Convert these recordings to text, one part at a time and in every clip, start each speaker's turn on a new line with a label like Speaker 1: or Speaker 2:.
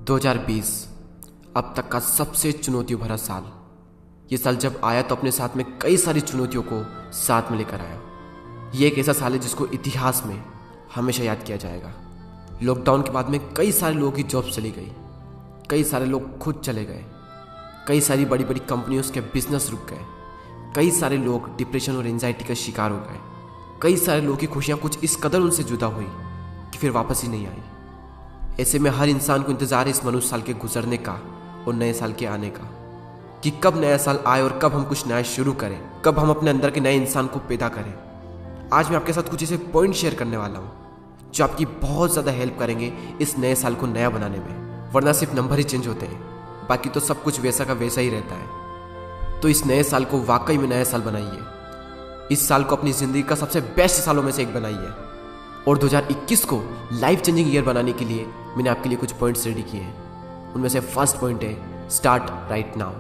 Speaker 1: 2020 अब तक का सबसे चुनौतियों भरा साल। ये साल जब आया तो अपने साथ में कई सारी चुनौतियों को साथ में लेकर आया। ये एक ऐसा साल है जिसको इतिहास में हमेशा याद किया जाएगा। लॉकडाउन के बाद में कई सारे लोगों की जॉब चली गई, कई सारे लोग खुद चले गए, कई सारी बड़ी बड़ी कंपनियों के बिजनेस रुक गए, कई सारे लोग डिप्रेशन और एंजाइटी का शिकार हो गए, कई सारे लोगों की खुशियाँ कुछ इस कदर उनसे जुदा हुई कि फिर वापस ही नहीं आई। ऐसे में हर इंसान को इंतजार है इस मनुष्य साल के गुजरने का और नए साल के आने का, कि कब नया साल आए और कब हम कुछ नया शुरू करें, कब हम अपने अंदर के नए इंसान को पैदा करें। आज मैं आपके साथ कुछ ऐसे पॉइंट शेयर करने वाला हूँ जो आपकी बहुत ज़्यादा हेल्प करेंगे इस नए साल को नया बनाने में। वरना सिर्फ नंबर ही चेंज होते हैं, बाकी तो सब कुछ वैसा का वैसा ही रहता है। तो इस नए साल को वाकई में नया साल बनाइए। इस साल को अपनी ज़िंदगी का सबसे बेस्ट सालों में से एक बनाइए। और 2021 को लाइफ चेंजिंग ईयर बनाने के लिए मैंने आपके लिए कुछ पॉइंट्स रेडी किए हैं। उनमें से फर्स्ट पॉइंट है start right now.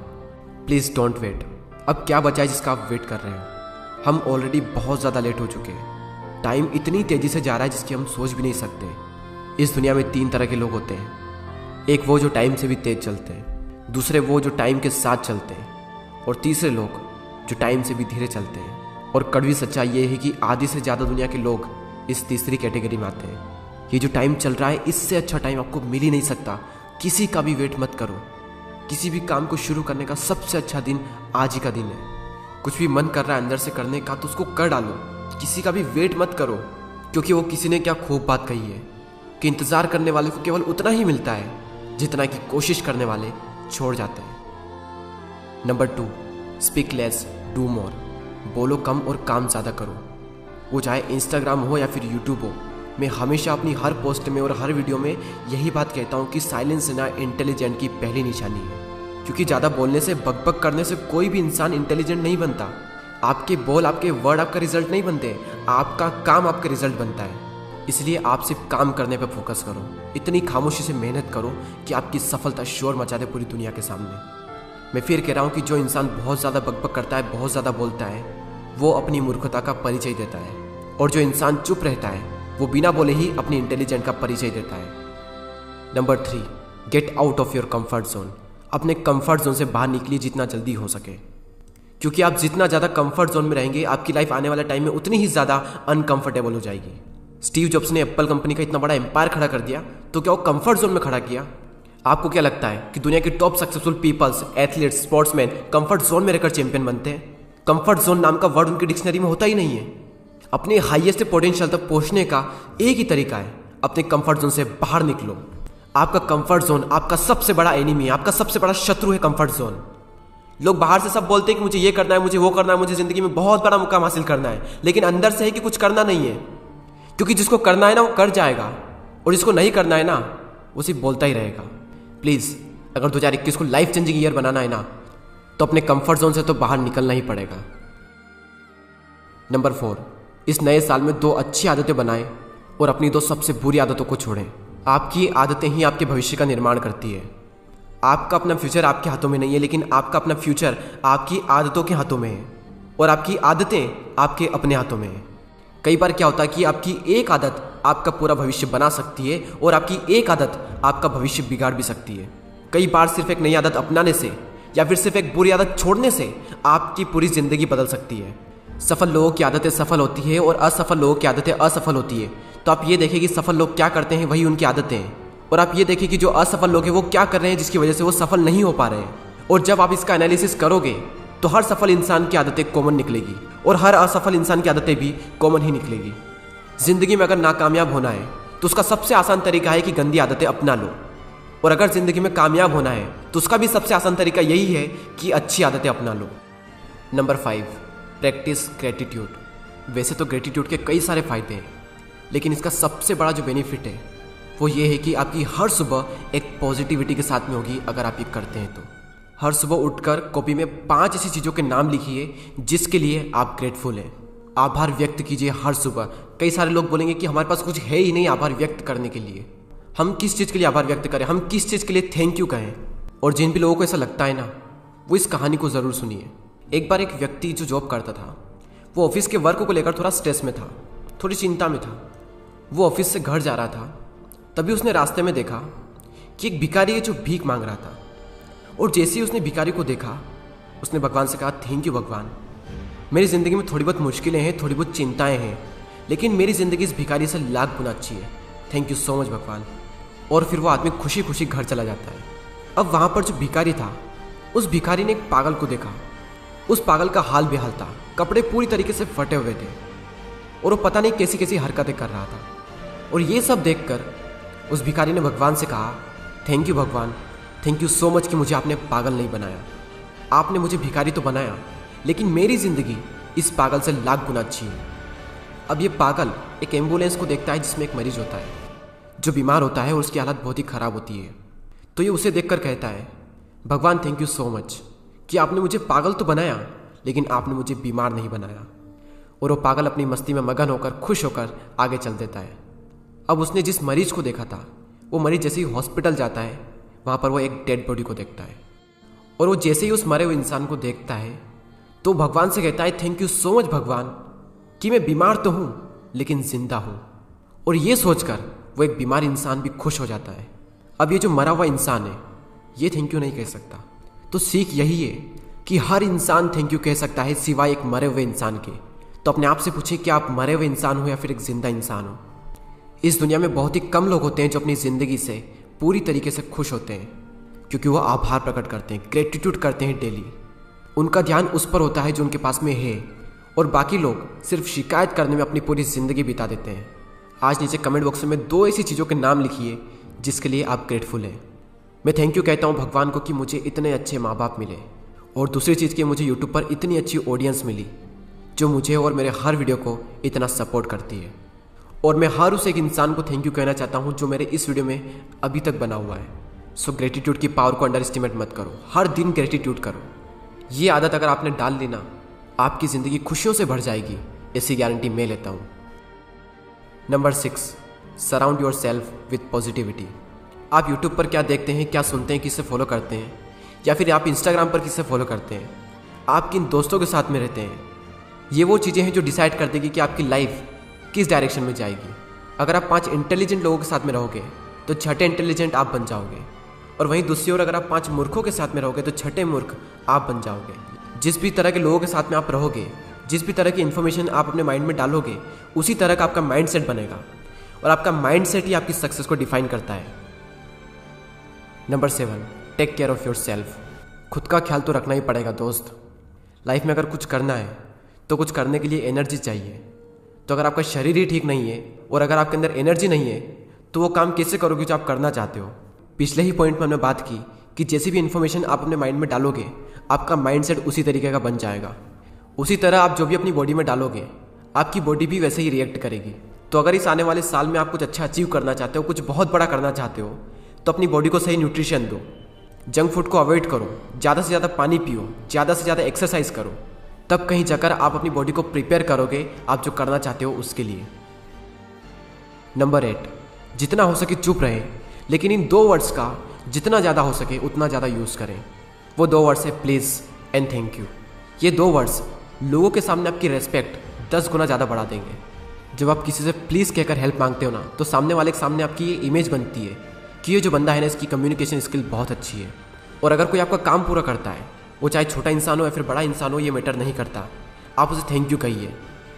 Speaker 1: Please don't wait. अब क्या बचा है जिसका आप वेट कर रहे हो? हम ऑलरेडी बहुत ज़्यादा लेट हो चुके हैं। टाइम इतनी तेज़ी से जा रहा है जिसकी हम सोच भी नहीं सकते। इस दुनिया में 3 तरह के लोग होते हैं। एक वो जो टाइम से भी तेज चलते हैं, दूसरे वो जो टाइम के साथ चलते हैं, और तीसरे लोग जो टाइम से भी धीरे चलते हैं। और कड़वी सच्चाई ये है कि आधी से ज़्यादा दुनिया के लोग इस तीसरी कैटेगरी में आते हैं। ये जो टाइम चल रहा है इससे अच्छा टाइम आपको मिल ही नहीं सकता। किसी का भी वेट मत करो। किसी भी काम को शुरू करने का सबसे अच्छा दिन आज ही का दिन है। कुछ भी मन कर रहा है अंदर से करने का तो उसको कर डालो। किसी का भी वेट मत करो, क्योंकि वो किसी ने क्या खूब बात कही है कि इंतज़ार करने वाले को केवल उतना ही मिलता है जितना कि कोशिश करने वाले छोड़ जाते हैं। Number 2, speak less do more. बोलो कम और काम ज़्यादा करो। वो चाहे इंस्टाग्राम हो या फिर यूट्यूब हो। मैं हमेशा अपनी हर पोस्ट में और हर वीडियो में यही बात कहता हूँ कि साइलेंस ना इंटेलिजेंट की पहली निशानी है। क्योंकि ज़्यादा बोलने से, बकबक करने से कोई भी इंसान इंटेलिजेंट नहीं बनता। आपके बोल, आपके वर्ड आपका रिजल्ट नहीं बनते, आपका काम आपका रिजल्ट बनता है। इसलिए आप सिर्फ काम करने पर फोकस करो। इतनी खामोशी से मेहनत करो कि आपकी सफलता शोर मचा दे पूरी दुनिया के सामने। मैं फिर कह रहा हूँ कि जो इंसान बहुत ज़्यादा बकबक करता है, बहुत ज़्यादा बोलता है, वो अपनी मूर्खता का परिचय देता है। और जो इंसान चुप रहता है वो बिना बोले ही अपनी इंटेलिजेंट का परिचय देता है। Number 3, get out of your comfort zone. अपने कंफर्ट जोन से बाहर निकलिए जितना जल्दी हो सके, क्योंकि आप जितना ज़्यादा कंफर्ट जोन में रहेंगे आपकी लाइफ आने वाले टाइम में उतनी ही ज़्यादा अनकंफर्टेबल हो जाएगी। स्टीव जॉब्स ने एप्पल कंपनी का इतना बड़ा एम्पायर खड़ा कर दिया तो क्या वो कंफर्ट जोन में खड़ा किया? आपको क्या लगता है कि दुनिया के top successful peoples, athletes, sportsman comfort zone में रहकर चैंपियन बनते हैं? कंफर्ट जोन नाम का वर्ड उनकी डिक्शनरी में होता ही नहीं है। अपने हाईएस्ट पोटेंशियल तक पहुंचने का एक ही तरीका है, अपने कंफर्ट जोन से बाहर निकलो। आपका कंफर्ट जोन आपका सबसे बड़ा एनिमी है, आपका सबसे बड़ा शत्रु है कंफर्ट जोन। लोग बाहर से सब बोलते हैं कि मुझे ये करना है, मुझे वो करना है, मुझे जिंदगी में बहुत बड़ा मुकाम हासिल करना है, लेकिन अंदर से है कि कुछ करना नहीं है। क्योंकि जिसको करना है ना वो कर जाएगा, और जिसको नहीं करना है ना वो सिर्फ बोलता ही रहेगा। प्लीज़, अगर 2021 को लाइफ चेंजिंग ईयर बनाना है ना तो अपने कंफर्ट जोन से तो बाहर निकलना ही पड़ेगा। नंबर 4, इस नए साल में 2 अच्छी आदतें बनाएं और अपनी 2 सबसे बुरी आदतों को छोड़ें। आपकी आदतें ही आपके भविष्य का निर्माण करती है। आपका अपना फ्यूचर आपके हाथों में नहीं है, लेकिन आपका अपना फ्यूचर आपकी आदतों के हाथों में है, और आपकी आदतें आपके अपने हाथों में है। कई बार क्या होता है कि आपकी एक आदत आपका पूरा भविष्य बना सकती है और आपकी एक आदत आपका भविष्य बिगाड़ भी सकती है। कई बार सिर्फ एक नई आदत अपनाने से या फिर सिर्फ एक बुरी आदत छोड़ने से आपकी पूरी जिंदगी बदल सकती है। सफल लोगों की आदतें सफल होती है और असफल लोगों की आदतें असफल होती है। तो आप ये देखें कि सफल लोग क्या करते हैं, वही उनकी आदतें हैं, और आप ये देखें कि जो असफल लोग हैं वो क्या कर रहे हैं जिसकी वजह से वो सफल नहीं हो पा रहे हैं। और जब आप इसका एनालिसिस करोगे तो हर सफल इंसान की आदतें कॉमन निकलेगी और हर असफल इंसान की आदतें भी कॉमन ही निकलेगी। जिंदगी में अगर नाकामयाब होना है तो उसका सबसे आसान तरीका है कि गंदी आदतें अपना लो, और अगर जिंदगी में कामयाब होना है तो उसका भी सबसे आसान तरीका यही है कि अच्छी आदतें अपना लो। Number 5, practice gratitude. वैसे तो ग्रेटिट्यूड के कई सारे फायदे हैं, लेकिन इसका सबसे बड़ा जो बेनिफिट है वो ये है कि आपकी हर सुबह एक पॉजिटिविटी के साथ में होगी। अगर आप ये करते हैं तो हर सुबह उठकर कॉपी में 5 ऐसी चीज़ों के नाम लिखिए जिसके लिए आप ग्रेटफुल हैं। आभार व्यक्त कीजिए हर सुबह। कई सारे लोग बोलेंगे कि हमारे पास कुछ है ही नहीं आभार व्यक्त करने के लिए। हम किस चीज़ के लिए आभार व्यक्त करें, हम किस चीज़ के लिए थैंक यू कहें? और जिन भी लोगों को ऐसा लगता है ना वो इस कहानी को ज़रूर सुनिए। एक बार एक व्यक्ति जो जॉब करता था वो ऑफिस के वर्क को लेकर थोड़ा स्ट्रेस में था, थोड़ी चिंता में था। वो ऑफिस से घर जा रहा था, तभी उसने रास्ते में देखा कि एक भिखारी है जो भीख मांग रहा था। और जैसे ही उसने भिखारी को देखा, उसने भगवान से कहा, थैंक यू भगवान, मेरी ज़िंदगी में थोड़ी बहुत मुश्किलें हैं, थोड़ी बहुत चिंताएं हैं, लेकिन मेरी ज़िंदगी इस भिखारी से लाख गुना अच्छी है। थैंक यू सो मच भगवान। और फिर वो आदमी खुशी खुशी घर चला जाता है। अब वहाँ पर जो भिखारी था, उस भिखारी ने एक पागल को देखा। उस पागल का हाल बेहाल था, कपड़े पूरी तरीके से फटे हुए थे और वो पता नहीं कैसी कैसी हरकतें कर रहा था। और ये सब देखकर उस भिखारी ने भगवान से कहा, थैंक यू भगवान, थैंक यू सो मच कि मुझे आपने पागल नहीं बनाया। आपने मुझे भिखारी तो बनाया, लेकिन मेरी ज़िंदगी इस पागल से लाख गुना अच्छी है। अब ये पागल एक एम्बुलेंस को देखता है जिसमें एक मरीज होता है जो बीमार होता है और उसकी हालत बहुत ही ख़राब होती है। तो ये उसे देखकर कहता है, भगवान थैंक यू सो मच कि आपने मुझे पागल तो बनाया, लेकिन आपने मुझे बीमार नहीं बनाया। और वो पागल अपनी मस्ती में मगन होकर खुश होकर आगे चल देता है। अब उसने जिस मरीज को देखा था, वो मरीज जैसे ही हॉस्पिटल जाता है, वहाँ पर वो एक डेड बॉडी को देखता है। और वो जैसे ही उस मरे हुए इंसान को देखता है तो भगवान से कहता है, थैंक यू सो मच भगवान कि मैं बीमार तो हूँ लेकिन जिंदा हूँ। और ये सोचकर वो एक बीमार इंसान भी खुश हो जाता है। अब ये जो मरा हुआ इंसान है, ये थैंक यू नहीं कह सकता। तो सीख यही है कि हर इंसान थैंक यू कह सकता है सिवाय एक मरे हुए इंसान के। तो अपने आप से पूछे कि आप मरे हुए इंसान हो या फिर एक जिंदा इंसान हो। इस दुनिया में बहुत ही कम लोग होते हैं जो अपनी ज़िंदगी से पूरी तरीके से खुश होते हैं, क्योंकि वो आभार प्रकट करते हैं, ग्रेटिट्यूड करते हैं डेली। उनका ध्यान उस पर होता है जो उनके पास में है, और बाकी लोग सिर्फ शिकायत करने में अपनी पूरी ज़िंदगी बिता देते हैं। आज नीचे कमेंट बॉक्स में 2 ऐसी चीज़ों के नाम लिखिए जिसके लिए आप ग्रेटफुल हैं। मैं थैंक यू कहता हूँ भगवान को कि मुझे इतने अच्छे माँ बाप मिले, और दूसरी चीज़ कि मुझे यूट्यूब पर इतनी अच्छी ऑडियंस मिली जो मुझे और मेरे हर वीडियो को इतना सपोर्ट करती है। और मैं हर उस एक इंसान को थैंक यू कहना चाहता हूँ जो मेरे इस वीडियो में अभी तक बना हुआ है। सो ग्रेटिट्यूड की पावर को अंडर एस्टिमेट मत करो, हर दिन ग्रेटिट्यूड करो। ये आदत अगर आपने डाल ली ना, आपकी ज़िंदगी खुशियों से भर जाएगी, ऐसी गारंटी मैं लेता हूँ। Number 6, surround yourself with positivity. आप यूट्यूब पर क्या देखते हैं, क्या सुनते हैं, किससे फॉलो करते हैं, या फिर आप इंस्टाग्राम पर किससे फॉलो करते हैं, आप किन दोस्तों के साथ में रहते हैं, ये वो चीज़ें हैं जो डिसाइड कर देगी कि आपकी लाइफ किस डायरेक्शन में जाएगी। अगर आप 5 इंटेलिजेंट लोगों के साथ में रहोगे तो 6ठे इंटेलिजेंट आप बन जाओगे, और वहीं दूसरी ओर अगर आप 5 मूर्खों के साथ में रहोगे तो 6ठे मूर्ख आप बन जाओगे। जिस भी तरह के लोगों के साथ में आप रहोगे, जिस भी तरह की इन्फॉर्मेशन आप अपने माइंड में डालोगे, उसी तरह का आपका माइंड सेट बनेगा, और आपका माइंड सेट ही आपकी सक्सेस को डिफाइन करता है। Number 7, take care of yourself. खुद का ख्याल तो रखना ही पड़ेगा दोस्त। लाइफ में अगर कुछ करना है तो कुछ करने के लिए एनर्जी चाहिए। तो अगर आपका शरीर ही ठीक नहीं है और अगर आपके अंदर एनर्जी नहीं है तो वो काम कैसे करोगे जो आप करना चाहते हो। पिछले ही पॉइंट में हमने बात की कि जैसी भी इन्फॉर्मेशन आप अपने माइंड में डालोगे, आपका माइंडसेट उसी तरीके का बन जाएगा। उसी तरह आप जो भी अपनी बॉडी में डालोगे, आपकी बॉडी भी वैसे ही रिएक्ट करेगी। तो अगर इस आने वाले साल में आप कुछ अच्छा अचीव करना चाहते हो, कुछ बहुत बड़ा करना चाहते हो, तो अपनी बॉडी को सही न्यूट्रिशन दो, जंक फूड को अवॉइड करो, ज़्यादा से ज़्यादा पानी पियो, ज़्यादा से ज़्यादा एक्सरसाइज करो। तब कहीं जाकर आप अपनी बॉडी को प्रिपेयर करोगे आप जो करना चाहते हो उसके लिए। नंबर 8, जितना हो सके चुप रहें, लेकिन इन 2 वर्ड्स का जितना ज़्यादा हो सके उतना ज़्यादा यूज़ करें। वो 2 वर्ड्स है प्लीज़ एंड थैंक यू। ये 2 वर्ड्स लोगों के सामने आपकी रेस्पेक्ट 10 गुना ज़्यादा बढ़ा देंगे। जब आप किसी से प्लीज़ कहकर हेल्प मांगते हो ना, तो सामने वाले के सामने आपकी ये इमेज बनती है कि ये जो बंदा है ना, इसकी कम्युनिकेशन स्किल बहुत अच्छी है। और अगर कोई आपका काम पूरा करता है, वो चाहे छोटा इंसान हो या फिर बड़ा इंसान हो, ये मैटर नहीं करता, आप उसे थैंक यू कहिए।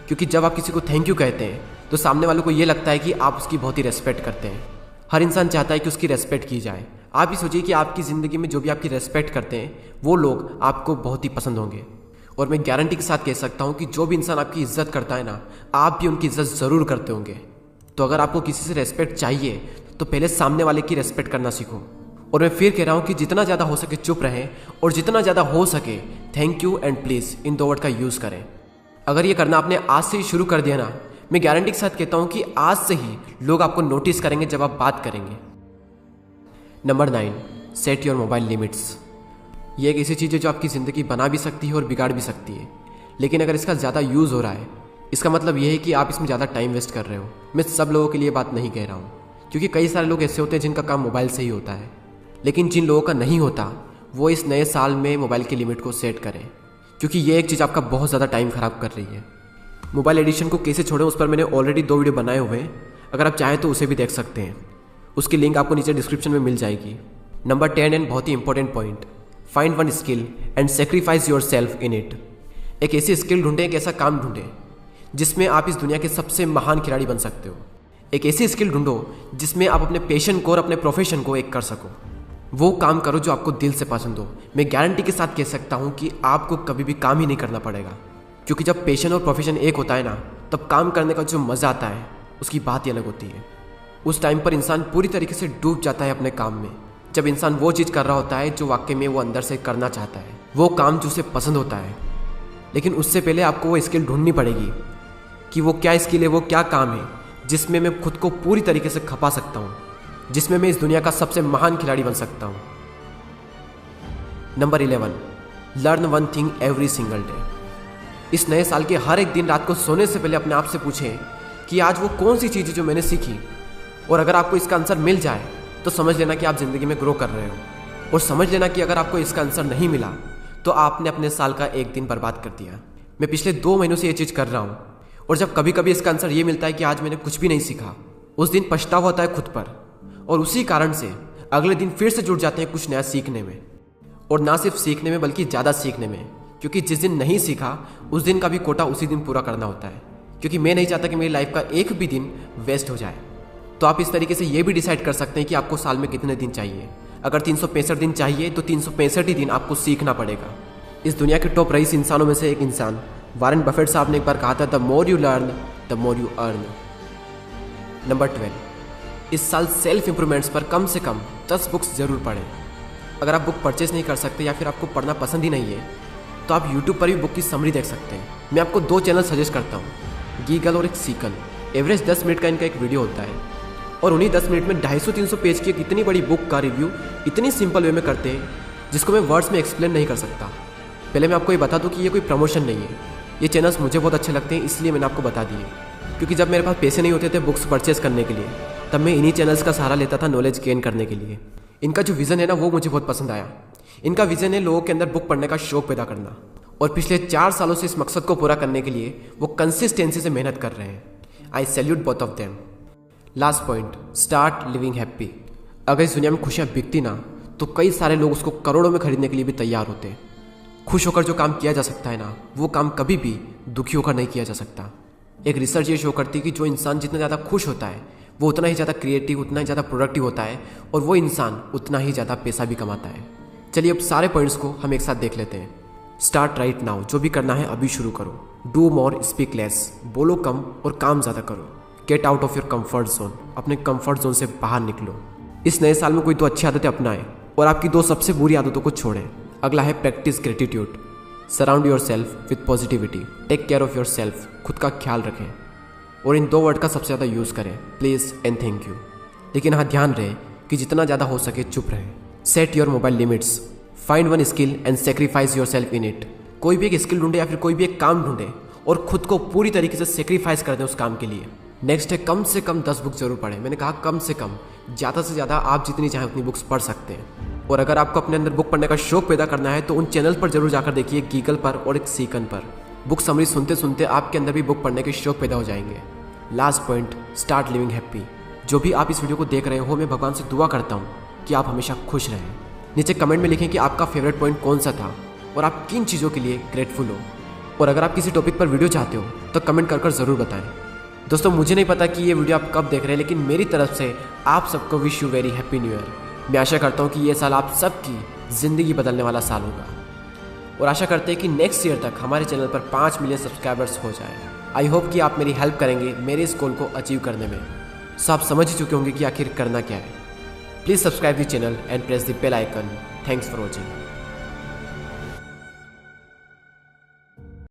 Speaker 1: क्योंकि जब आप किसी को थैंक यू कहते हैं तो सामने वाले को ये लगता है कि आप उसकी बहुत ही रेस्पेक्ट करते हैं। हर इंसान चाहता है कि उसकी रेस्पेक्ट की जाए। आप ही सोचिए कि आपकी ज़िंदगी में जो भी आपकी रेस्पेक्ट करते हैं वो लोग आपको बहुत ही पसंद होंगे। और मैं गारंटी के साथ कह सकता हूँ कि जो भी इंसान आपकी इज्जत करता है ना, आप भी उनकी इज्जत ज़रूर करते होंगे। तो अगर आपको किसी से रेस्पेक्ट चाहिए तो पहले सामने वाले की रेस्पेक्ट करना सीखो। और मैं फिर कह रहा हूँ कि जितना ज़्यादा हो सके चुप रहें, और जितना ज़्यादा हो सके thank you and please in 2 word का यूज़ करें। अगर ये करना आपने आज से ही शुरू कर दिया ना, मैं गारंटी के साथ कहता हूँ कि आज से ही लोग आपको नोटिस करेंगे जब आप बात करेंगे। Number 9, set your mobile limits. ये एक ऐसी चीज़ है जो आपकी ज़िंदगी बना भी सकती है और बिगाड़ भी सकती है। लेकिन अगर इसका ज़्यादा यूज़ हो रहा है, इसका मतलब ये है कि आप इसमें ज़्यादा टाइम वेस्ट कर रहे हो। मैं सब लोगों के लिए बात नहीं कह रहा हूँ, क्योंकि कई सारे लोग ऐसे होते हैं जिनका काम मोबाइल से ही होता है। लेकिन जिन लोगों का नहीं होता, वो इस नए साल में मोबाइल की लिमिट को सेट करें, क्योंकि ये एक चीज़ आपका बहुत ज़्यादा टाइम ख़राब कर रही है। मोबाइल एडिक्शन को कैसे छोड़ें, उस पर मैंने ऑलरेडी 2 वीडियो बनाए हुए हैं, अगर आप चाहें तो उसे भी देख सकते हैं। उसकी लिंक आपको नीचे डिस्क्रिप्शन में मिल जाएगी। नंबर 10 एंड बहुत ही important point, find one skill and sacrifice yourself in it. एक ऐसी स्किल ढूंढें, एक ऐसा काम ढूंढें जिसमें आप इस दुनिया के सबसे महान खिलाड़ी बन सकते हो। एक ऐसी स्किल ढूंढो जिसमें आप अपने पैशन को और अपने प्रोफेशन को एक कर सको। वो काम करो जो आपको दिल से पसंद हो। मैं गारंटी के साथ कह सकता हूँ कि आपको कभी भी काम ही नहीं करना पड़ेगा, क्योंकि जब पैशन और प्रोफेशन एक होता है ना, तब काम करने का जो मज़ा आता है उसकी बात ही अलग होती है। उस टाइम पर इंसान पूरी तरीके से डूब जाता है अपने काम में, जब इंसान वो चीज़ कर रहा होता है जो वाकई में वो अंदर से करना चाहता है, वो काम जो उसे पसंद होता है। लेकिन उससे पहले आपको वो स्किल ढूंढनी पड़ेगी कि वो क्या स्किल है, वो क्या काम है जिसमें मैं खुद को पूरी तरीके से खपा सकता हूँ, जिसमें मैं इस दुनिया का सबसे महान खिलाड़ी बन सकता हूँ। Number 11, learn one thing every single day. इस नए साल के हर एक दिन रात को सोने से पहले अपने आप से पूछें कि आज वो कौन सी चीज़ है जो मैंने सीखी, और अगर आपको इसका आंसर मिल जाए तो समझ लेना कि आप ज़िंदगी में ग्रो कर रहे हो, और समझ लेना कि अगर आपको इसका आंसर नहीं मिला तो आपने अपने साल का एक दिन बर्बाद कर दिया। मैं पिछले 2 महीनों से ये चीज़ कर रहा हूँ, और जब कभी कभी इसका आंसर ये मिलता है कि आज मैंने कुछ भी नहीं सीखा, उस दिन पछतावा होता है खुद पर, और उसी कारण से अगले दिन फिर से जुट जाते हैं कुछ नया सीखने में। और ना सिर्फ सीखने में बल्कि ज़्यादा सीखने में, क्योंकि जिस दिन नहीं सीखा उस दिन का भी कोटा उसी दिन पूरा करना होता है। क्योंकि मैं नहीं चाहता कि मेरी लाइफ का एक भी दिन वेस्ट हो जाए। तो आप इस तरीके से ये भी डिसाइड कर सकते हैं कि आपको साल में कितने दिन चाहिए। अगर 365 दिन चाहिए तो 365 ही दिन आपको सीखना पड़ेगा। इस दुनिया के टॉप रईस इंसानों में से एक इंसान वॉरेन बफेट साहब ने एक बार कहा था, the more you learn the more you earn. Number 12, इस साल सेल्फ इंप्रूवमेंट्स पर कम से कम 10 बुक्स जरूर पढ़ें। अगर आप बुक परचेस नहीं कर सकते या फिर आपको पढ़ना पसंद ही नहीं है तो आप यूट्यूब पर भी बुक की समरी देख सकते हैं। मैं आपको 2 चैनल सजेस्ट करता हूँ, गीगल और एक सीकल। एवरेज 10 मिनट का इनका एक वीडियो होता है, और उन्हीं 10 मिनट में 250-300 पेज की एक इतनी बड़ी बुक का रिव्यू इतनी सिंपल वे में करते हैं जिसको मैं वर्ड्स में एक्सप्लेन नहीं कर सकता। पहले मैं आपको ये बता दूँ कि ये कोई प्रमोशन नहीं है, ये चैनल्स मुझे बहुत अच्छे लगते हैं, इसलिए मैंने आपको बता दिए। क्योंकि जब मेरे पास पैसे नहीं होते थे बुक्स परचेस करने के लिए, तब मैं इन्हीं चैनल्स का सहारा लेता था नॉलेज गेन करने के लिए। इनका जो विज़न है ना, वो मुझे बहुत पसंद आया। इनका विज़न है लोगों के अंदर बुक पढ़ने का शौक पैदा करना, और पिछले 4 सालों से इस मकसद को पूरा करने के लिए वो कंसिस्टेंसी से मेहनत कर रहे हैं। आई salute both of them. Last point, start living happy. अगर इस दुनिया में खुशियाँ बिकती ना, तो कई सारे लोग उसको करोड़ों में खरीदने के लिए भी तैयार होते हैं। खुश होकर जो काम किया जा सकता है ना, वो काम कभी भी दुखी होकर नहीं किया जा सकता। एक रिसर्च ये शो करती है कि जो इंसान जितना ज़्यादा खुश होता है वो उतना ही ज़्यादा क्रिएटिव, उतना ही ज़्यादा प्रोडक्टिव होता है, और वो इंसान उतना ही ज़्यादा पैसा भी कमाता है। चलिए अब सारे पॉइंट्स को हम एक साथ देख लेते हैं। स्टार्ट राइट नाउ, जो भी करना है अभी शुरू करो। डू मोर स्पीक लेस, बोलो कम और काम ज़्यादा करो। Get out of your comfort zone, अपने कंफर्ट जोन से बाहर निकलो। इस नए साल में कोई 2 अच्छी आदतें अपनाएं और आपकी 2 सबसे बुरी आदतों को छोड़ें। अगला है practice gratitude. Surround yourself with positivity. Take care of yourself, खुद का ख्याल रखें। और इन 2 वर्ड का सबसे ज़्यादा यूज़ करें, प्लीज़ एंड थैंक यू। लेकिन हाँ, ध्यान रहे कि जितना ज़्यादा हो सके चुप रहें। Set your mobile limits. Find one skill and sacrifice yourself in it. कोई भी एक स्किल ढूंढे या फिर कोई भी एक काम ढूंढे और खुद को पूरी तरीके से सेक्रीफाइस कर दें उस काम के लिए। नेक्स्ट है, कम से कम 10 बुक जरूर पढ़ें। मैंने कहा कम से कम, ज़्यादा से ज़्यादा आप जितनी चाहें उतनी बुक्स पढ़ सकते हैं। और अगर आपको अपने अंदर बुक पढ़ने का शौक पैदा करना है तो उन चैनल पर जरूर जाकर देखिए, गीगल पर और एक सीकन पर। बुक समरी सुनते सुनते आपके अंदर भी बुक पढ़ने के शौक पैदा हो जाएंगे। Last point, start living happy. जो भी आप इस वीडियो को देख रहे हो, मैं भगवान से दुआ करता हूँ कि आप हमेशा खुश रहें। नीचे कमेंट में लिखें कि आपका फेवरेट पॉइंट कौन सा था और आप किन चीज़ों के लिए ग्रेटफुल हो। और अगर आप किसी टॉपिक पर वीडियो चाहते हो तो कमेंट कर ज़रूर बताएं। दोस्तों, मुझे नहीं पता कि ये वीडियो आप कब देख रहे हैं, लेकिन मेरी तरफ से आप सबको wish you very happy new year. मैं आशा करता हूँ कि ये साल आप सबकी ज़िंदगी बदलने वाला साल होगा, और आशा करते हैं कि नेक्स्ट ईयर तक हमारे चैनल पर 5 मिलियन सब्सक्राइबर्स हो जाए। आई होप कि आप मेरी हेल्प करेंगे मेरे इस गोल को अचीव करने में। सो आप समझ ही चुके होंगे कि आखिर करना क्या है। Please subscribe the channel and press the bell icon. Thanks for watching.